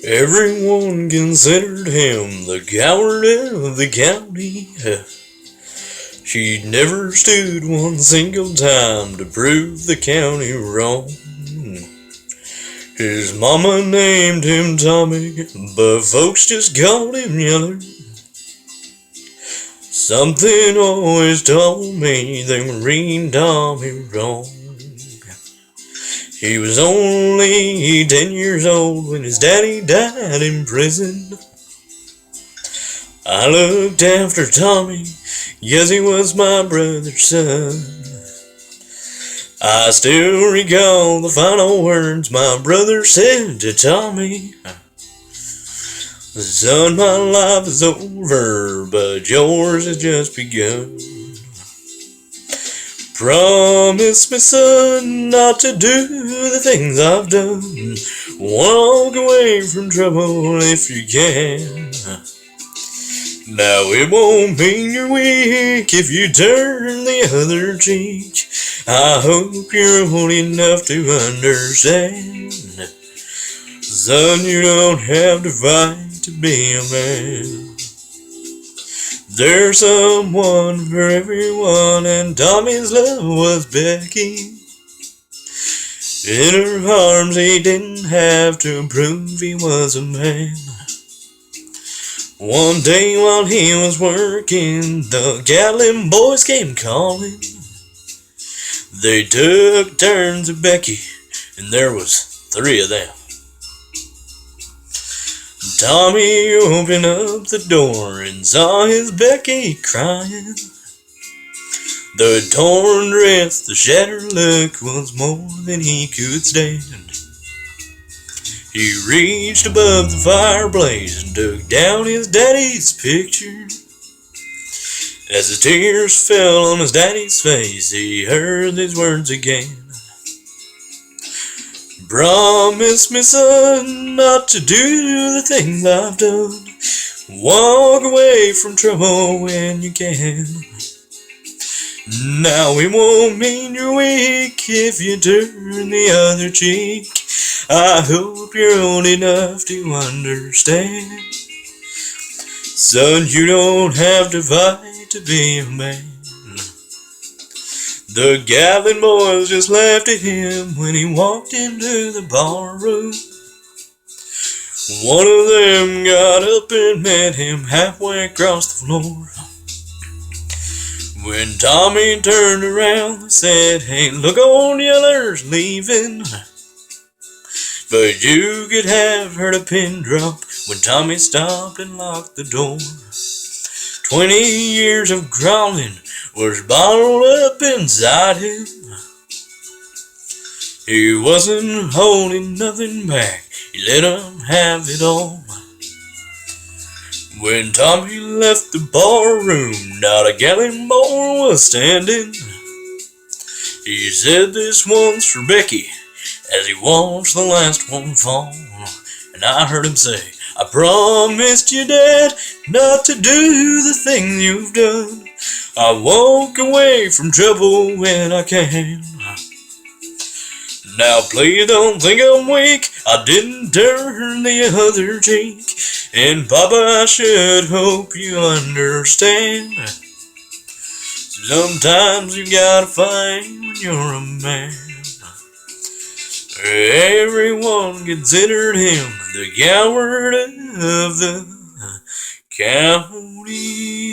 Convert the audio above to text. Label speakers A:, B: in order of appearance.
A: Everyone considered him the coward of the county. She never stood one single time to prove the county wrong. His mama named him Tommy, but folks just called him Yeller. Something always told me they were reading Tommy wrong. He was only 10 years old when his daddy died in prison. I looked after Tommy, yes, he was my brother's son. I still recall the final words my brother said to Tommy. Son, my life is over, but yours has just begun. Promise me, son, not to do the things I've done. Walk away from trouble if you can. Now it won't mean you're weak if you turn the other cheek. I hope you're old enough to understand. Son, you don't have to fight to be a man. There's someone for everyone, and Tommy's love was Becky. In her arms he didn't have to prove he was a man. One day while he was working, the Gatlin boys came calling. They took turns at Becky, and there was 3 of them. Tommy opened up the door and saw his Becky crying. The torn dress, the shattered look was more than he could stand. He reached above the fireplace and took down his daddy's picture. As the tears fell on his daddy's face, he heard these words again. Promise me, son, not to do the things I've done. Walk away from trouble when you can. Now it won't mean you're weak if you turn the other cheek. I hope you're old enough to understand. Son, you don't have to fight to be a man. The Gatlin boys just laughed at him when he walked into the bar room. One of them got up and met him halfway across the floor. When Tommy turned around, they said, "Hey, look, old Yeller's leaving." But you could have heard a pin drop when Tommy stopped and locked the door. 20 years of crawling was bottled up inside him. He wasn't holding nothing back, he let 'em have it all. When Tommy left the bar room, not a Gatlin boy was standing. He said, "This one's for Becky," as he watched the last one fall. And I heard him say, "I promised you, Dad, not to do the things you've done. I walk away from trouble when I can. Now please don't think I'm weak, I didn't turn the other cheek. And Papa, I should hope you understand. Sometimes you gotta fight when you're a man." Everyone considered him the coward of the county.